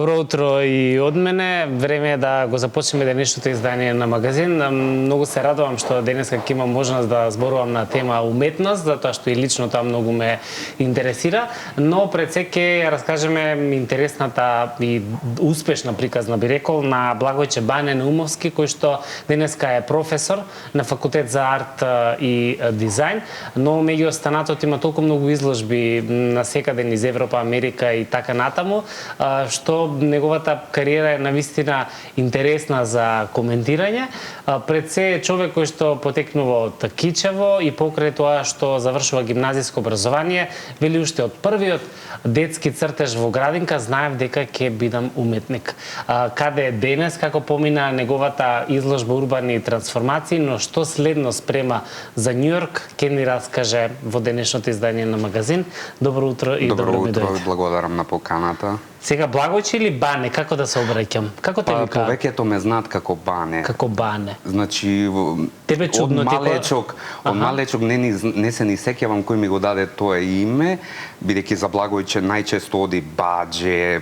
Добро утро и од мене. Време е да го започнеме денешното издание на магазин. Многу се радувам што денеска ќе имам можност да зборувам на тема уметност, затоа што и лично тоа многу ме интересира, но пред се ќе раскажеме интересната и успешна приказна, би рекол, на Благојче Бане Наумовски, кој што денеска е професор на факултет за арт и дизајн, но меѓу останатото има толку многу изложби на секаде низ Европа, Америка и така натаму, што неговата кариера е навистина интересна за коментирање. Пред се е човек кој што потекнува од Кичево и покрај тоа што завршува гимназиско образование, вели уште од првиот детски цртеж во градинка знаев дека ќе бидам уметник. Каде е денес, како помина неговата изложба урбани трансформации, но што следно спрема за Њујорк, ќе ни раскаже во денешното издание на магазин. Добро утро и добро ми дојде. Добро утро, благодарам на поканата. Сега Благојче или Бане, како да се обраќам? Како те викаат? Повеќето ме знаат како Бане. Како Бане. Значи, тебе чудно од малечок не се ни сеќавам кој ми го даде тоа име, бидејќи за Благојче најчесто оди Баџе,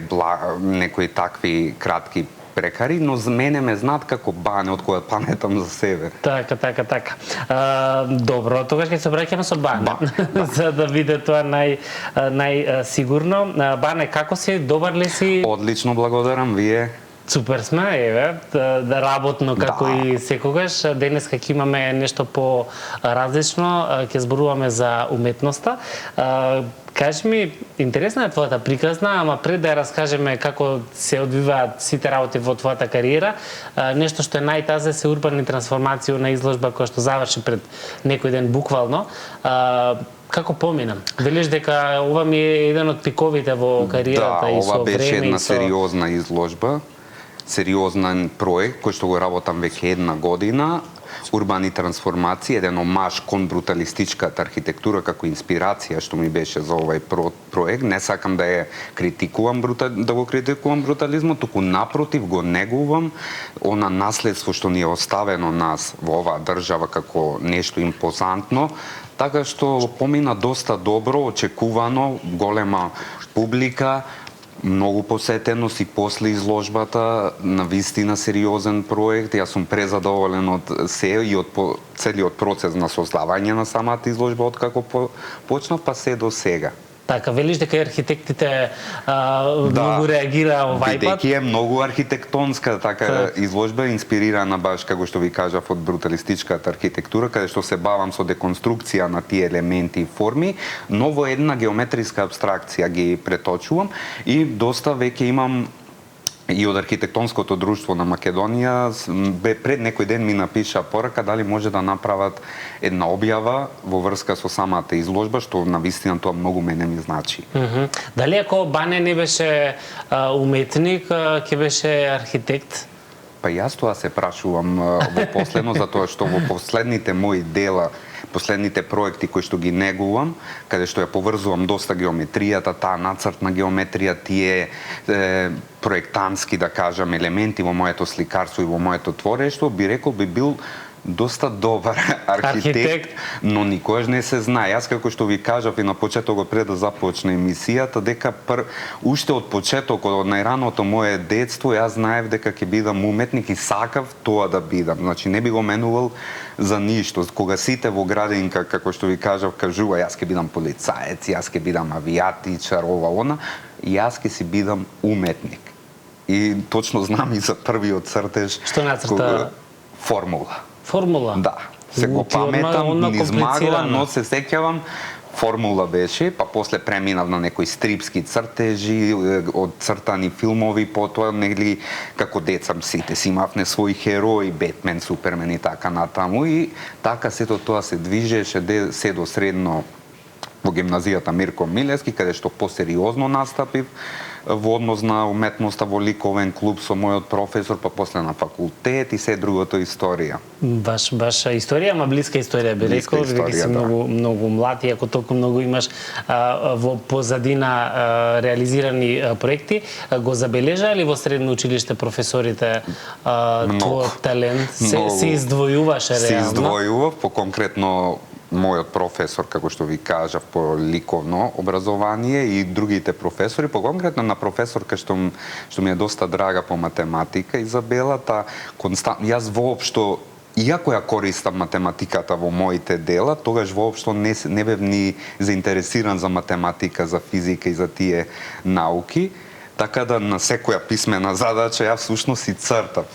некои такви кратки прекари, но за мене ме знаат како Бане, од која паметам за себе. Така. Добро, тогаш ќе се обраќаме со Бане, за да биде тоа најсигурно. Бане, како си? Добар ли си? Одлично, благодарам. Вие? Супер сме, еве, да работно како и секогаш. Денеска ќе имаме нешто по различно, ќе зборуваме за уметноста. Кажи ми, интересна е твојата приказна, ама пред да ја раскажеме како се одвиваат сите работи во твојата кариера, нешто што е најтазе се урбани трансформации на изложба која што заврши пред некој ден буквално. Како поминам? Велиш дека ова ми е еден од пиковите во кариерата и со време и со... Да, ова беше една сериозна изложба, сериозен проект кој што го работам веќе една година. Урбани трансформации, еден омаж кон бруталистичката архитектура како инспирација што ми беше за овај проект. Не сакам да ја критикувам брутализмот, туку напротив го негувам она наследство што ни е оставено нас во оваа држава како нешто импозантно. Така што помина доста добро, очекувано, голема публика, многу посетеност и после изложбата, навистина сериозен проект. Јас сум презадоволен од се и од целиот процес на создавање на самата изложба од како почнав па се до сега. Така, велиш дека архитектите многу реагира овај пат? Бидејќи е многу архитектонска така изложба, инспирирана баш како што ви кажав од бруталистичката архитектура, каде што се бавам со деконструкција на тие елементи и форми, но во една геометриска абстракција ги преточувам и доста веќе имам и од архитектонското друштво на Македонија пред некој ден ми напиша порака дали може да направат една објава во врска со самата изложба, што навистина тоа многу мене ми значи. Дали ако Бане не беше уметник, ќе беше архитект? Па јас тоа се прашувам во последно, затоа што во последните мои дела, последните проекти кои што ги негувам, каде што ја поврзувам доста геометријата, таа нацртна геометрија, тие проектантски, да кажам, елементи во моето сликарство и во моето творештво, би рекол би бил доста добар архитект, но никогаш не се знае. Јас како што ви кажав и на почетокот пред да започне емисијата, дека уште од почетокот, од најраното мое детство, јас знаев дека ќе бидам уметник и сакав тоа да бидам. Значи не би го менувал за ништо. Кога сите во градинка, како што ви кажав, кажува јас ќе бидам полицаец, јас ќе бидам авијатичар, ова, она, јас ќе си бидам уметник. И точно знам и за првиот цртеж. Што нацрта? Формула. Да. Се го паметам, низ магла, но се сеќавам, формула беше, па после преминав на некои стрипски цртежи, од цртани филмови, потоа негли како деца сите си имавме своји херои, Бетмен, Супермен и така натаму, и така сето тоа се движеше се до средно во гимназијата Мирко Милевски, каде што посериозно настапив во однос на уметноста во ликовен клуб со мојот професор, па после на факултет и се другото историја. Баш историја, ама блиска историја би рекол, бидејќи си многу млад и ако толку многу имаш во позадина реализирани проекти, го забележа ли во средно училиште професорите твојот талент? Се издвојуваше реално? Се издвојував, по конкретно мојот професор, како што ви кажав, по ликовно образование и другите професори, по конкретно на професорка што ми е доста драга по математика, Изабела, јас воопшто, иако ја користам математиката во моите дела, тогаш воопшто не бев ни заинтересиран за математика, за физика и за тие науки, така да на секоја писмена задача јас всушност си цртав.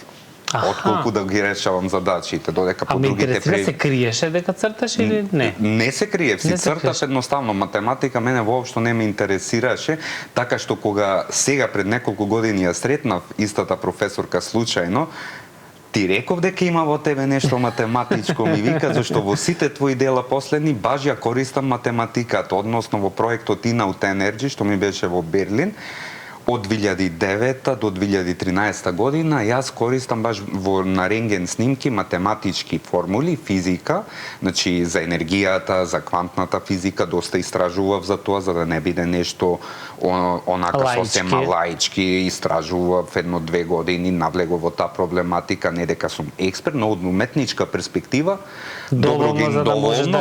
Отколку да ги решавам задачите, додека по другите се криеше дека црташ или не? Не се криев, си цртав едноставно. Математика мене воопшто не ме интересираше, така што кога сега пред неколку години ја сретнав истата професорка случајно, ти реков дека има во тебе нешто математичко, ми вика, зашто во сите твои дела последни баш ја користам математиката, односно во проектот In-Out Energy, што ми беше во Берлин, од 2009 до 2013 година јас користам баш на рентген снимки математички формули, физика, значи за енергијата, за квантната физика, доста истражував за тоа, за да не биде нешто онака сосема лаички, истражував 1-2 години, навлегов во таа проблематика, не дека сум експерт, но од уметничка перспектива доволно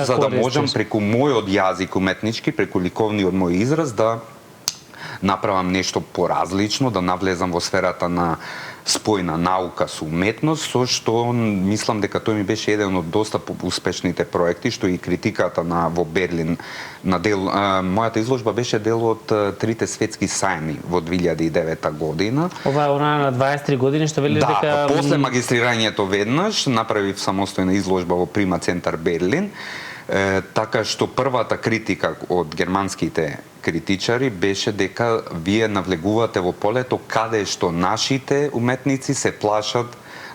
за да можам преку мојот јазик уметнички, преку ликовниот мој израз да направам нешто поразлично, да навлезам во сферата на спојна наука со уметност, со што мислам дека тој ми беше еден од доста успешните проекти, што и критиката во Берлин на мојата изложба беше дел од трите светски сајми во 2009 година. Ова е она на 23 години што вели дека... Да, после магистрирањето веднаш направив самостојна изложба во Прима центар Берлин, така што првата критика од германските критичари беше дека вие навлегувате во полето каде што нашите уметници се плашат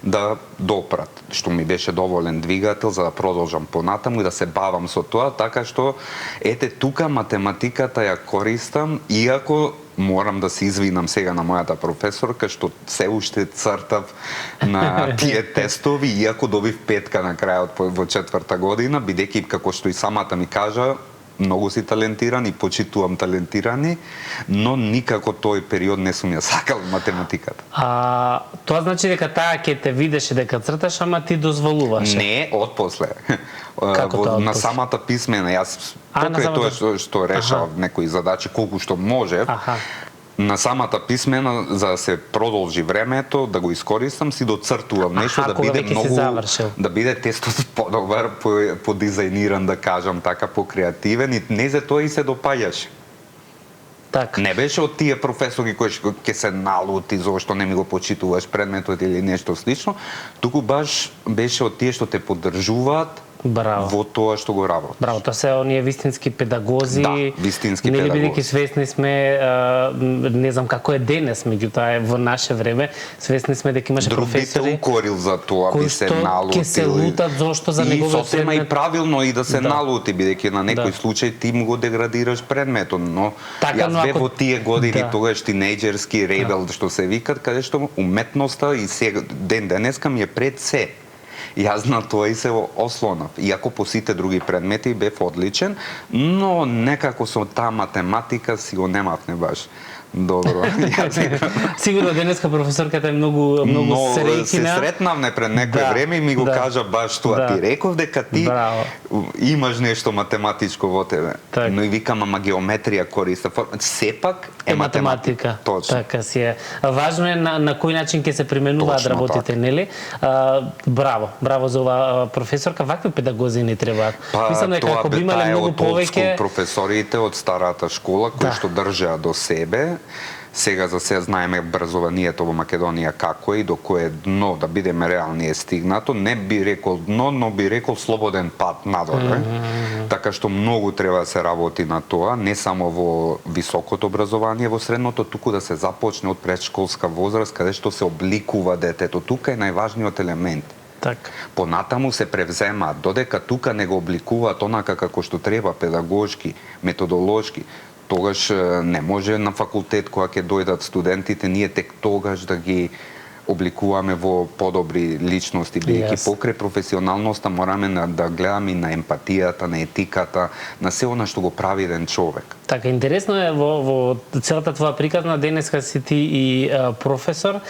да допрат, што ми беше доволен двигател за да продолжам понатаму и да се бавам со тоа, така што ете тука математиката ја користам, иако морам да се извинам сега на мојата професорка што се уште цртав на тие тестови, иако добив 5 на крајот во 4-та година, бидејќи како што и самата ми кажа, многу си талентиран и почитувам талентирани, но никако тој период не сум ја сакал математиката. Тоа значи дека таа ќе те видеше дека црташ, ама ти дозволуваше? Не, отпосле. На самата писмена, јас покрај тоа што решавав некои задачи, колку што можев, на самата писмена, за да се продолжи времето, да го искористам, си доцртувам нешто, да биде многу, да биде тестот подобар, подизајниран, да кажам така, покреативен, и не за тоа и се допаѓаше. Так. Не беше од тие професори кои ќе се налути зошто не ми го почитуваш предметот или нешто слично, туку баш беше од тие што те поддржуваат во тоа што го работиш. Браво, тоа се оние вистински педагози. Да, вистински педагози. Нели бидејќи свесни сме, не знам како е денес, меѓутоа во наше време, свесни сме дека имаше професори. Друг би те укорил за тоа, би се налутил. Ќе се лутат зошто за неговиот предмет. И сосема и правилно и да се налути, бидејќи на некој случај ти му го деградираш предметот, но јас бев во тие години тогаш тинејџерски ребел што се викат, каде што уметноста и сега ден денеска ми е пред се. Јас на тоа и се ослонав. Иако по сите други предмети бев одличен, но некако со таа математика си го немавме баш добро. Сигурно денеска професорката е многу среќна. Се сретнавме пред некој време и ми го кажа баш тоа. Ти реков дека ти имаш нешто математичко во тебе. Но и викам, ама геометрија користам. Сепак е математика. Точно. Така си е. Важно е на кој начин ќе се применуваат работите, нели? Браво за ова професорка. Вакви педагози не требаат. Мислам дека ако би имале многу повеќе професорите од старата школа кои што држаа до себе. Сега за се знаеме образованието во Македонија како е и до кое дно, да бидеме реални, е стигнато. Не би рекол дно, но би рекол слободен пат надоле. Така што многу треба да се работи на тоа, не само во високото образование, во средното, туку да се започне од предшколска возраст, каде што се обликува детето. Тука е најважниот елемент. Понатаму се превземаат, додека тука не го обликуваат онака како што треба, педагошки, методолошки, тогаш не може на факултет кога ќе дојдат студентите, ние тек тогаш да ги обликуваме во подобри личности, бидејќи покрај професионалноста мораме да гледаме и на емпатијата, на етиката, на се она што го прави еден човек. Така, интересно е во целата твоја приказна, денеска си ти и професор,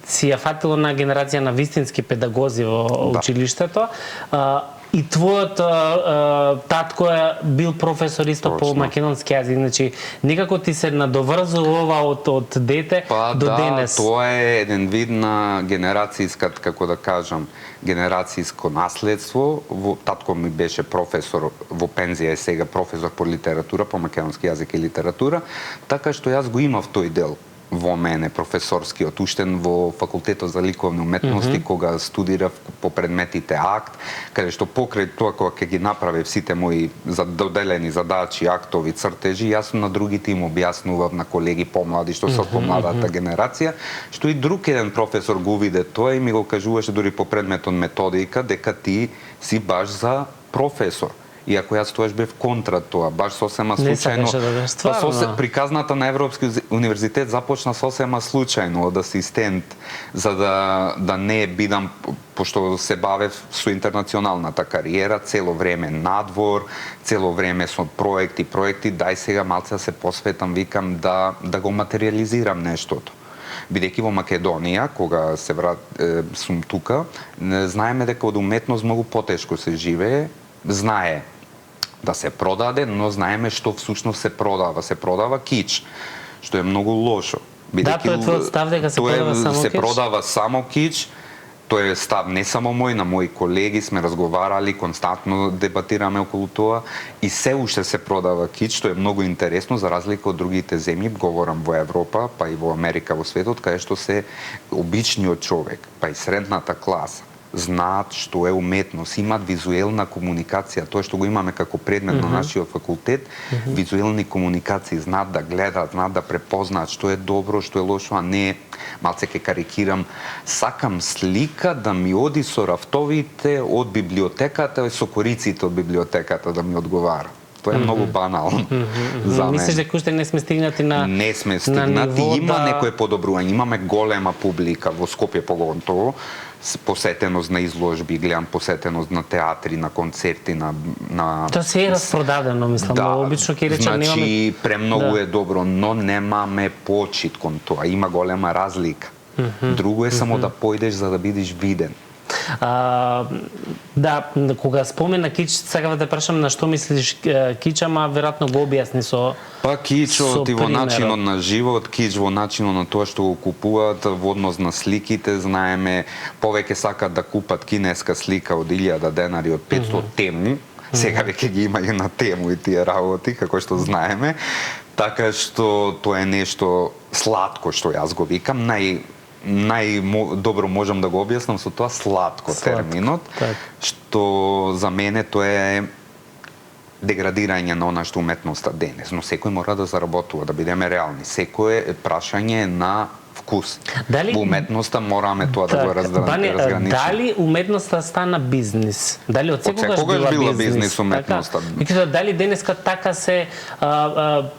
си ја фатило на генерација на вистински педагози во училиштето. И твојот татко е бил професор исто по македонски јазик, значи некако ти се надоврзува од дете до денес. Тоа е еден вид на генерацијска, како да кажам, генерацијско наследство. Татко ми беше професор во пензија, е сега професор по литература, по македонски јазик и литература, така што јас го имав тој дел во мене, професорскиот, уште во факултетот за ликовни уметности, кога студирав по предметите акт, каде што покрај тоа кога ќе ги направив сите мои доделени задачи, актови, цртежи, јас на другите им објаснував на колеги помлади што се од помладата генерација, што и друг еден професор го виде тоа и ми го кажуваше дури по предметот методика дека ти си баш за професор. Иако јас тоаш бев контра тоа, баш сосема случајно. Приказната на Европски универзитет започна сосема случајно од асистент, за да не бидам, пошто се бавев со интернационалната кариера, цело време надвор, цело време со проекти, дај сега малце се посветам, викам да го материализирам нештото. Бидејќи во Македонија, кога се сум тука, знаеме дека од уметност многу потешко се живее, знае да се продаде, но знаеме што всушност се продава. Се продава кич, што е многу лошо. Да, тоа е твојот став дека се продава само кич? Се продава само кич. Тоа е став не само мој, на мои колеги сме разговарали, константно дебатираме околу тоа и се уште се продава кич, што е многу интересно за разлика од другите земји, говорам во Европа, па и во Америка, во светот, каде што се обичниот човек, па и средната класа знаат што е уметност, имаат визуелна комуникација, тоа што го имаме како предмет на нашиот факултет, визуелни комуникации, знаат да гледаат, знаат да препознаат што е добро, што е лошо, а не, малце ке карикирам, сакам слика да ми оди со рафтовите од библиотеката и со кориците од библиотеката да ми одговара. Тоа е многу банално за мене. Мислиш дека уште не сме стигнати на Не сме стигнати, има некое подобрување, имаме голема публика во Скопје поготово, посетеност на изложби, гледам посетеност на театри, на концерти, на Тоа се е распродадено, мислам, обично ќе речам немаме. Значи, премногу е добро, но немаме почит кон тоа, има голема разлика. Друго е само да појдеш за да бидеш виден. Да, кога спомена кич, сакав да те прашам на што мислиш кич, ама веројатно го објасни со Па кичот и во начинот на живот, кич во начинот на тоа што го купуваат, во однос на сликите, знаеме, повеќе сакат да купат кинеска слика од 1000 денари, од 500 тему, сега веќе ги има и на тему и тие работи, како што знаеме, така што тоа е нешто сладко што јас го викам, најдобро можам да го објаснам со тоа сладко терминот, што за мене тоа е деградирање на она што уметноста денес, но секој мора да заработува, да бидеме реални. Секој е прашање на вкус. Во уметноста мораме тоа да го разграничиме. Дали уметноста стана бизнис? Дали од секогаш била бизнис уметноста? Дали денеска така се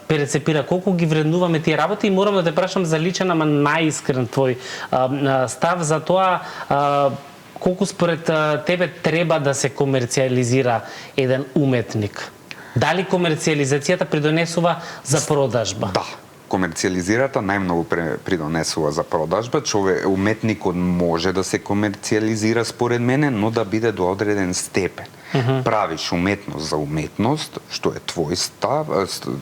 перцепира? Колку ги вреднуваме тие работи? И морам да те прашам за личен, ама најискрен твој став за тоа колку според тебе треба да се комерцијализира еден уметник? Дали комерцијализацијата придонесува за продажба? Да. Комерцијализирата најмногу придонесува за продажба. Уметникот може да се комерцијализира според мене, но да биде до одреден степен. Правиш уметност за уметност, што е твој став,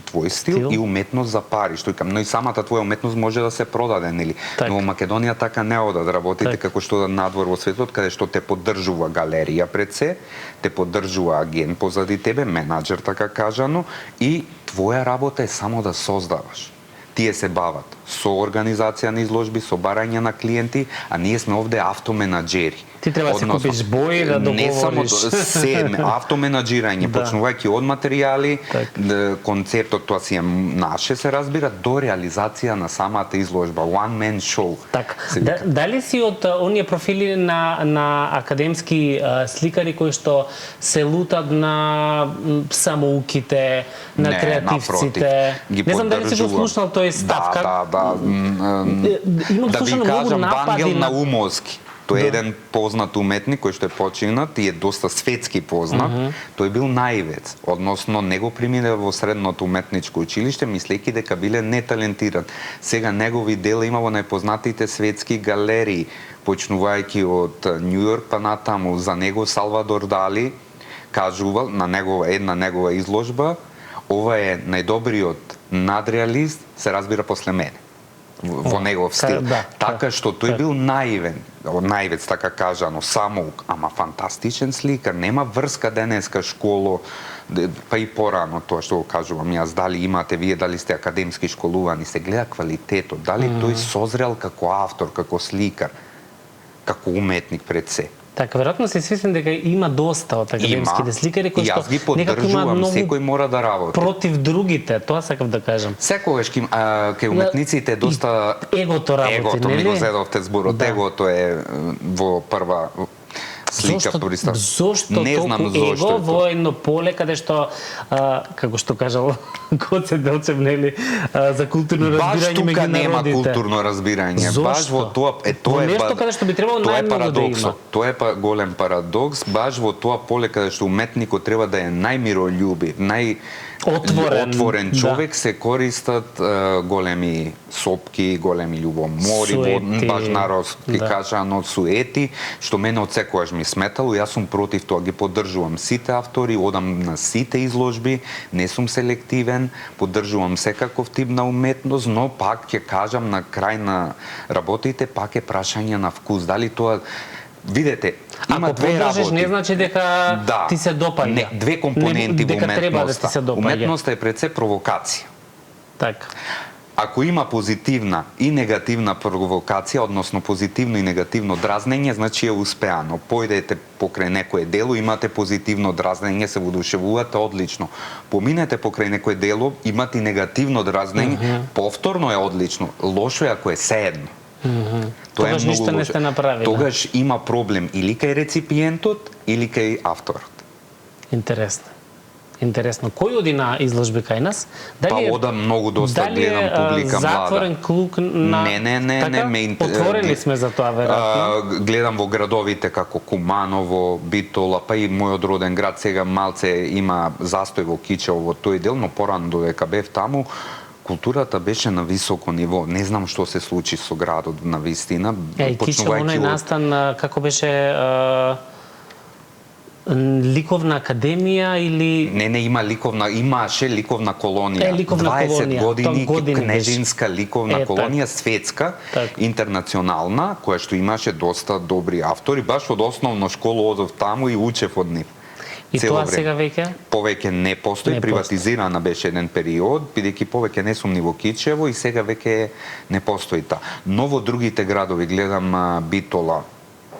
твој стил, и уметност за пари, што но и самата твоја уметност може да се продаде, нели? Но во Македонија така не одат работите како што надвор во светот, каде што те поддржува галерија пред се, те поддржува агент позади тебе, менаџер така кажано, и твоја работа е само да создаваш. Тие се бават со организација на изложби, со барање на клиенти, а ние сме овде автоменаџери. Ти треба да се купиш бои, да договориш. Не само автоменаџирање, почнувајќи од материјали, концептот тоа си е наше, се разбира, до реализација на самата изложба, one man show. Дали си од оние профили на академски сликари кои што се лутат на самоуките, на креативците? Не знам дали си го слушнал тој став. Да ви кажам, Вангел Наумовски. Тој е еден познат уметник кој што е починат и е доста светски познат. Тој бил наивец, односно не го примине во средното уметничко училиште, мислејќи дека биле неталентиран. Сега негови дела има во најпознатите светски галерии, почнувајќи од Њујорк па натаму. За него Салвадор Дали кажувал на негова изложба, ова е најдобриот надреалист, се разбира после мене. Во негов стил. Така што тој бил наивец, така кажано, самоук, ама фантастичен сликар, нема врска денеска школо, па и порано тоа што го кажувам јас, дали имате вие, дали сте академски школувани, се гледа квалитетот, дали тој созрел како автор, како сликар, како уметник пред се. Така, веројатно се свесен дека има доста од академските сликари кои што јас ги поддржувам, секој мора да работи. Против другите, тоа сакав да кажам. Секогаш кај уметниците доста егото работи, егото ми го зедовте зборот, егото е во прва слика пристав. Зошто толку его во едно поле каде што како што кажал Гоце Делчев, нели, за културно разбирање меѓу народите. Баш тука нема културно разбирање. Баш во тоа тоа е нешто каде што би требало најмногу да има. Тоа е голем парадокс, баш во тоа поле каде што уметникот треба да е најмиролюбив, отворен човек, се користат големи сопки, големи љубомори, баш народски кажано суети, што мене од секогаш ми сметало, јас сум против тоа, ги поддржувам сите автори, одам на сите изложби, не сум селективен, поддржувам секаков тип на уметност, но пак ќе кажам на крај на работите, пак е прашање на вкус, дали тоа видете, има две работи. Не значи дека ти се допаѓа. Не, две компоненти во уметноста. Да уметноста е пред се провокација. Така. Ако има позитивна и негативна провокација, односно позитивно и негативно дразнење, значи е успеано. Појдете покрај некое дело, имате позитивно дразнење, се воодушевувате, одлично. Поминете покрај некое дело, имате негативно дразнење, повторно е одлично. Лошо е ако е seедно. Тогаш ништо не сте направили. Тогаш има проблем или кај реципиентот, или кај авторот. Интересно. Кој оди на изложби кај нас? Дали одам многу доста, гледам публика млада. Затворен круг на... Не. Отворени сме за тоа, веројатно. Гледам во градовите како Куманово, Битола, па и мојот роден град сега малце има застој во Кичево во тој дел, но порано додека бев таму, културата беше на високо ниво. Не знам што се случи со градот на вистина. Кичево оној настан, како беше... ликовна академија или... Не, имаше ликовна колонија. 20 години кнежинска ликовна колонија, светска, интернационална, која што имаше доста добри автори. Баш од основна школа одов таму и учев од нив. И тоа сега веќе? Повеќе не постои, приватизирана беше еден период, бидејќи повеќе не сум ни во Кичево и сега веќе не постои та. Но во другите градови, гледам Битола,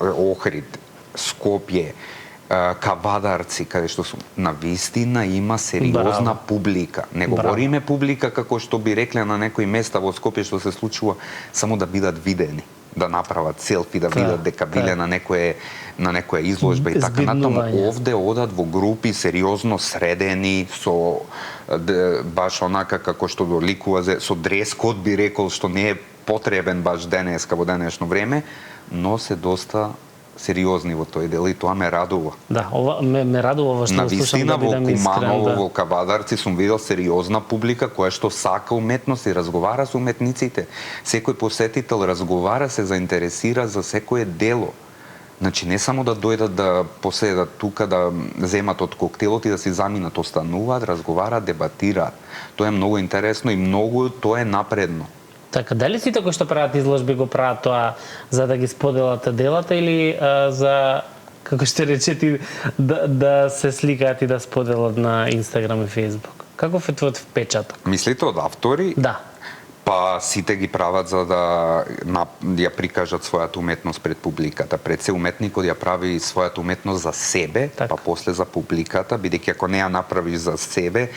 Охрид, Скопје, Кавадарци, каде што сум, на вистина има сериозна публика. Не говориме публика како што би рекле на некои места во Скопје што се случува само да бидат видени, да направат селфи, да видат дека биле на некоја изложба и така натаму. Овде одат во групи сериозно средени со баш онака како што доликува со дрес-код, би рекол, што не е потребен баш денеска во денешно време, но се доста сериозни во тој дел и тоа ме радува. Да, ова ме радува што го слушам, да бидам искрен. Во Куманово, во Кавадарци сум видел сериозна публика која што сака уметност и разговара со уметниците. Секој посетител разговара, се заинтересира за секое дело. Значи не само да дојдат да поседат тука, да земат од коктелот и да си заминат, остануваат, разговараат, дебатираат. Тоа е многу интересно и многу тоа е напредно. Така, дали сите кои што прават изложби го прават тоа за да ги споделат делата или за, како што речете, да се сликаат и да споделат на Инстаграм и Фејсбук? Каков е твојот впечаток? Мислите од автори? Да. Па сите ги прават за да ја прикажат својата уметност пред публиката. Пред се уметникот ја прави својата уметност за себе, па после за публиката, бидејќи ако не ја направиш за себе,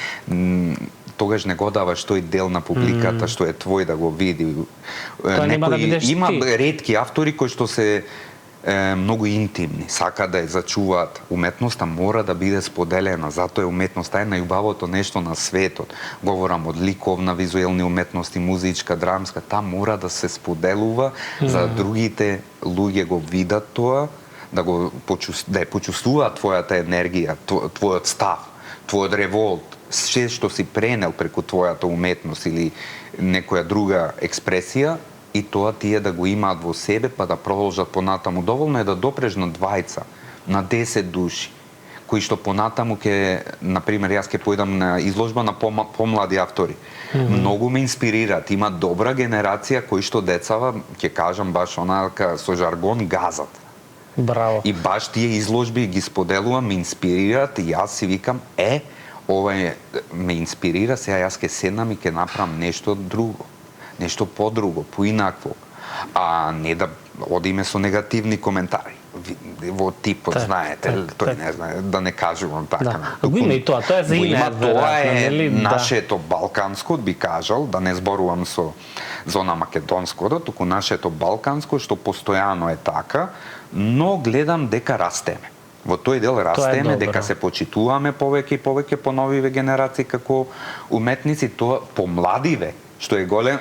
тогаш не го даваш тој дел на публиката што е твој да го види. Има ретки автори кои што се многу интимни, сака да ја зачуваат. Уметноста мора да биде споделена, затоа е уметноста е најубавото нешто на светот. Говорам од ликовна, визуелни уметности, музичка, драмска, таа мора да се споделува за другите луѓе го видат тоа, да ја почувствуваат твојата енергија, твојот став, твојот револт, се што си пренел преку твојата уметност или некоја друга експресија, и тоа тие да го имаат во себе, па да продолжат понатаму. Доволно е да допреш на 20, на 10 души, кои што понатаму ќе, например, јас ќе појдам на изложба на помлади автори. Многу ме инспирираат, има добра генерација кои што децава, ќе кажам баш онака со жаргон, газат. Браво. И баш тие изложби ги споделувам, ме инспирираат и јас си викам, ова ме инспирира, сега јас ќе седнам и ќе направам нешто друго, нешто подруго, поинакво, а не да одиме со негативни коментари. Во типот, знаете, тој не знае, да не кажувам така. Да. Го има и тоа е за име. Тоа е нашето балканско, би кажал, да не зборувам со зона македонското, туку нашето балканско, што постојано е така, но гледам дека растеме. Во тој дел растеме, дека се почитуваме повеќе и повеќе по новиве генерации како уметници, тоа по младиве, што е голем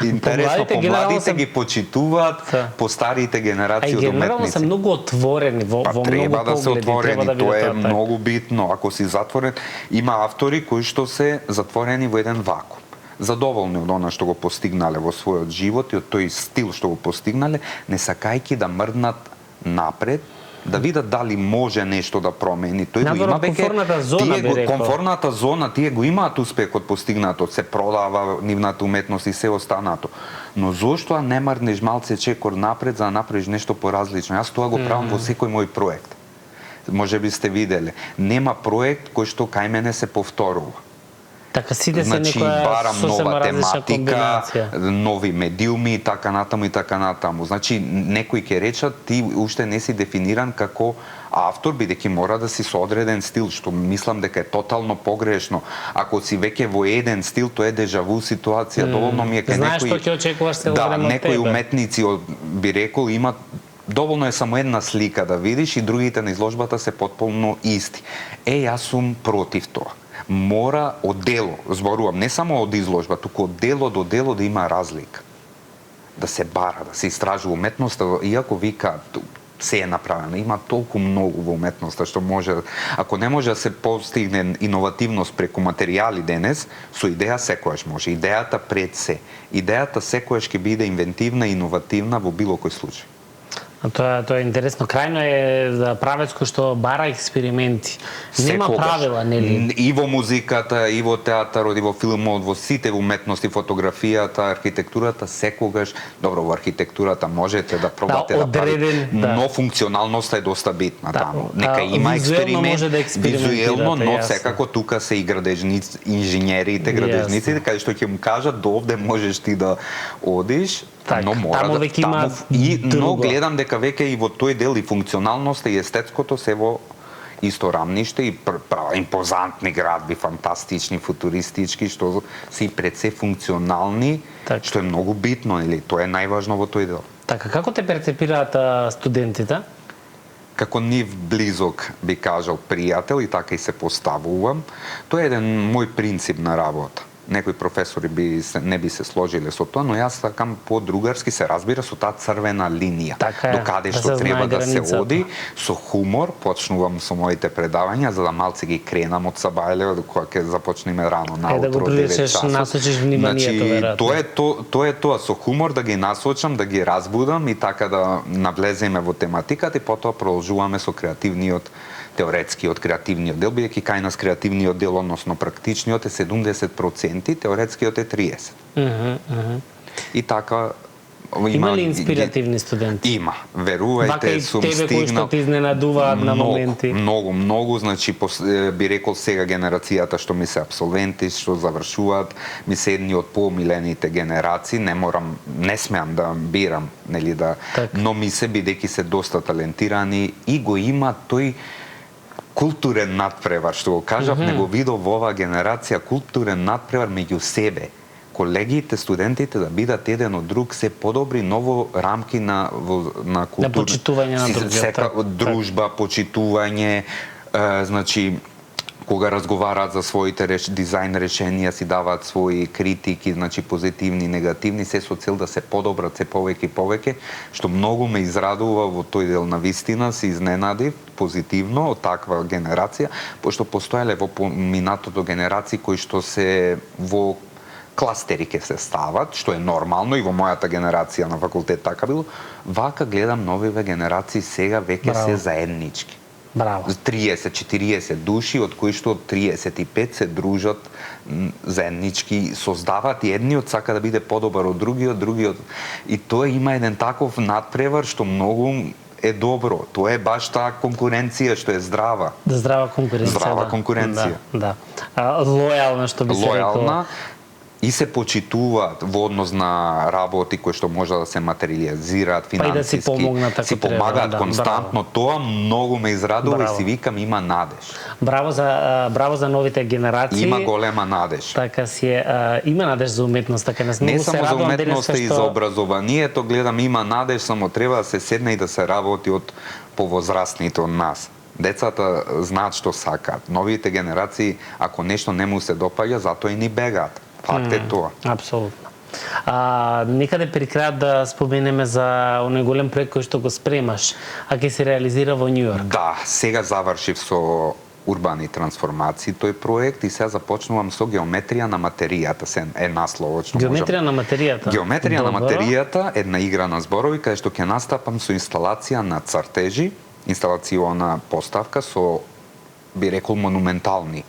интересно, по младите ги почитуваат по старите генерации од уметници. Генерално се многу отворени во многу погледи. Треба да се отворени, тоа е многу битно. Ако си затворен, има автори кои што се затворени во еден вакуум. Задоволни од она што го постигнале во својот живот и од тој стил што го постигнале, не сакајки да мрднат напред, да видат дали може нешто да промени. Тој го има веќе комфорната зона, тие го имаат успехот постигнатот, се продава нивната уметност и се останато. Но зошто не мрднеш малце чекор напред за да направиш нешто поразлично? Јас тоа го правам во секој мој проект. Може би сте виделе, нема проект кој што кај мене се повторува. Така сите се некоја барам нова тематика, нови медиуми и така натаму. Значи некои ќе речат ти уште не си дефиниран како автор, бидејќи мора да си со одреден стил, што мислам дека е тотално погрешно. Ако си веќе во еден стил, тоа е дежаву ситуација. Доволно ми е кај некои. Знаеш што ќе очекуваш цело време од тебе. Некои уметници би рекол имат доволно е само една слика да видиш и другите на изложбата се потполно исти. Јас сум против тоа. Мора од дело, зборувам, не само од изложба, туку од дело до дело да има разлика. Да се бара, да се истражува уметноста, иако вика се е направено. Има толку многу во уметноста што може, ако не може да се постигне иновативност преку материјали денес, со идеја секојаш може. Идејата пред се. Идејата секојаш ќе биде инвентивна и иновативна во било кој случај. Тоа е интересно. Крајно е правец кој што бара експерименти. Нема правила, нели? И во музиката, и во театарот, и во филмот, во сите уметности, фотографијата, архитектурата, секогаш, добро, во архитектурата можете да пробате да правите, но функционалноста е доста битна таму. Нека има експеримент, визуелно, но секако тука се и градежници, инженериите, градежниците, каде што ќе му кажат до овде можеш ти да одиш, но мора да таму но гледам дека веќе и во тој дел и функционалноста и естетското се во исто рамниште и импозантни градби, фантастични, футуристички, што се и пред се функционални, што е многу битно, или тоа е најважно во тој дел. Така, како те перцепираат студентите? Како нив близок, би кажал, пријател и така и се поставувам. Тоа е еден мој принцип на работа. Некои професори не би се сложиле со тоа, но јас сакам по-другарски, се разбира, со таа црвена линија. До каде што треба да се оди, со хумор, почнувам со моите предавања, за да малце ги кренам од Сабајле, кога ќе започнеме рано наутро, 9 часот. Насочиш вниманието, веројатно. Тоа е тоа, со хумор да ги насочам, да ги разбудам и така да навлеземе во тематиката и потоа продолжуваме со креативниот теоретскиот, креативниот дел, бидејќи кај нас креативниот дел, односно практичниот е 70%, теоретскиот е 30%. И така има ли инспиративни студенти? Има. Верувајте, сум стигнал. Вака и тебе кои што ти изненадуваат на моменти? Многу, значи би рекол сега генерацијата што ми се апсолвенти, што завршуваат, ми се едни од поомилените генерации, не смеам да бирам, нели но ми се бидејќи се доста талентирани и го има тој културен надпревар, што го кажав, не го видов во оваа генерација културен надпревар меѓу себе. Колегите, студентите да бидат еден од друг се подобри, ново рамки на култура. На почитување на другиот. Дружба, почитување, значи кога разговараат за своите дизајн решенија, си даваат своји критики, значи позитивни, негативни, се со цел да се подобрат се повеќе и повеќе, што многу ме израдува во тој дел. На вистина се изненадив позитивно од таква генерација, пошто постоеле во минатото генерации кои што се во кластери ќе се стават, што е нормално и во мојата генерација на факултет така било. Вака гледам новиве генерации сега веќе се заеднички. Браво. 30-40 души, од кои што 35 се дружат заеднички, создаваат и едниот сака да биде подобар од другиот. И тоа има еден таков надпревар што многу е добро. Тоа е баш таа конкуренција што е здрава. Здрава конкуренција. Здрава конкуренција. Да. Лојална, што би се рекло. Лојална и се почитуваат во однос на работи кои што може да се материализираат финансиски. Па и да си помогнат ако си помагаат треба, константно. Тоа многу ме израдува Браво. и си викам има надеж. Браво за новите генерации. Има голема надеж. Така си е, има надеж за уметност, така не Не се само за радувам уметноста денеска и што... за образованието, гледам има надеж, само треба да се седне и да се работи од повозрастните од нас. Децата знаат што сакаат. Новите генерации, ако нешто не му се допаѓа, затоа и ни бегаат. Факт е тоа. Апсолутно. Некаде при крајот да споменеме за оној голем проект кој што го спремаш, а ќе се реализира во Њу Јорк. Да, сега завршив со урбани трансформации тој проект и сега започнувам со геометрија на материјата, се е насловот. Геометрија на материјата. Геометрија на Добро. материјата, една игра на зборови, каде што ќе настапам со инсталација на цртежи, инсталациона поставка со, би рекол, монументални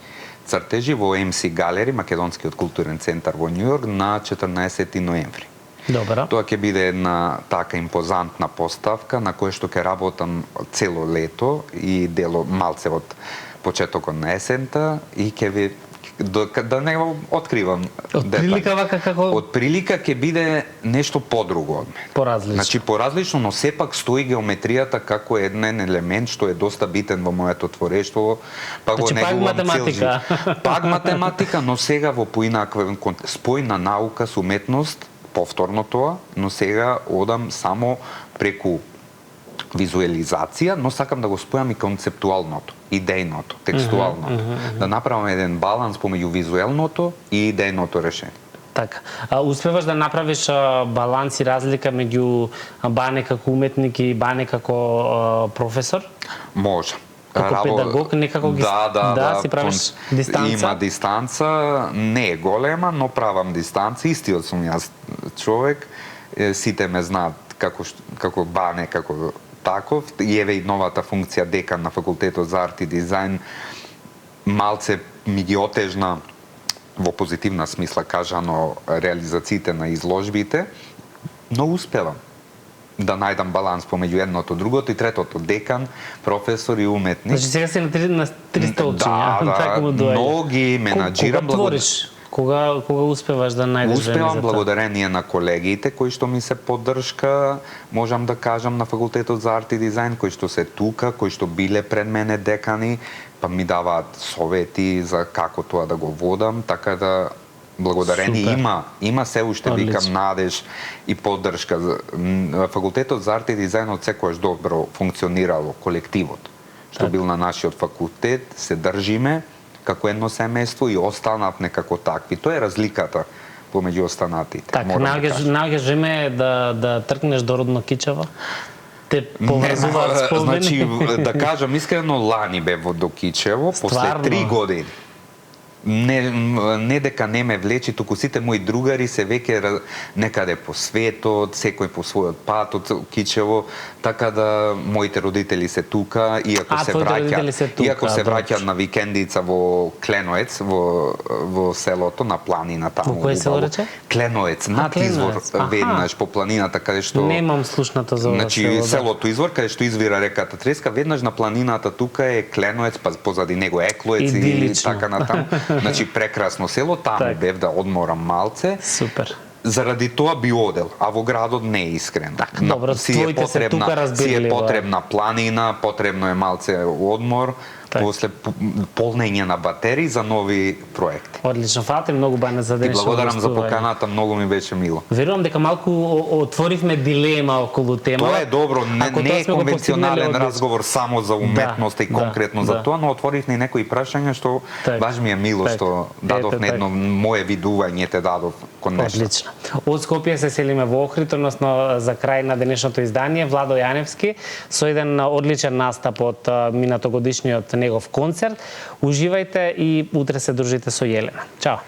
цртежи во MC Галери, Македонскиот културен центар во Њу Јорк, на 14 ноември. Добро. Тоа ќе биде една така импозантна поставка на која што ќе работам цело лето и дело малце од почетокот на есента и ќе ви да не го откривам. Од прилика вака како Од прилика ќе биде нешто подруго од мене. поразлично. Значи поразлично, но сепак стои геометријата како еден елемент што е доста битен во моето творештво. Па го Значи, пак негувам математика. цел живот. Пак математика, но сега во поинаквен спојна наука со уметност, повторно тоа, но сега одам само преку визуализација, но сакам да го спојам и концептуалното, идејното, текстуалното. Да направам еден баланс помеѓу визуелното и идејното решение. Така. Успеваш да направиш баланс и разлика меѓу Бане како уметник и Бане како професор? Може. Како педагог некако ги си правиш дистанца? Има дистанца, не е голема, но правам дистанца. Истиот сум јас човек. Сите ме знаат како Бане, како таков. И еве и новата функција декан на факултетот за арт и дизајн малце ми ги отежна во позитивна смисла кажано реализациите на изложбите, но успевам да најдам баланс помеѓу едното, другото и третото, декан, професор и уметник. Значи сега си на три столчи, така му доаѓа. Но ги менаџирам. Кога твориш? Кога успеваш да најдеш време за тоа? Успевам благодарение на колегите кои што ми се поддршка, можам да кажам на факултетот за арт и дизајн, кои што се тука, кои што биле пред мене декани, па ми даваат совети за како тоа да го водам, така да благодарение има се уште викам надеж и поддршка. Факултетот за арт и дизајн од секојаш добро функционирало колективот што бил на нашиот факултет, се држиме како едно семејство и останав некако такви. Тоа е разликата помеѓу останатите. Така, наоѓаш време да тркнеш до родно Кичево? Те поврзуваат спомени? Значи, да кажам искрено, лани бев во до Кичево, после 3 години. Не дека не ме влечи, туку сите мои другари се веќе некаде по светот, секој по својот пат од Кичево, така да моите родители се тука, иако се враќаат на викендица во Кленоец, во селото на планина таму. Во кој село рече? Кленоец, над извор веднаш по планината каде што немам слушнато за ова значи селото извор каде што извира реката Треска, веднаш на планината тука е Кленоец, па позади него Еклоец и така натаму. Значи прекрасно село, таму бев да одморам малце. Супер. Заради тоа би одел, а во градот не е искрено. Добро, твоите се тука разбирливо. Си е потребна планина, потребно е малце одмор, после полнење на батерии за нови проекти. Одлично, фати многу Бане за денешно гостување. Благодарам за поканата, многу ми беше мило. Верувам дека малку отворивме дилема околу тема. Тоа е добро, не е конвенционален разговор само за уметност и конкретно за тоа, но отворивме и некои прашања што баш ми е мило што дадов на едно мое видување те дадов кон нешто. Одлично. Од Скопје се селиме во Охрид, односно за крај на денешното издание Владо Јаневски со еден одличен настап од минатогодишниот негов концерт. Уживајте и утре се дружите со Јелена. Чао!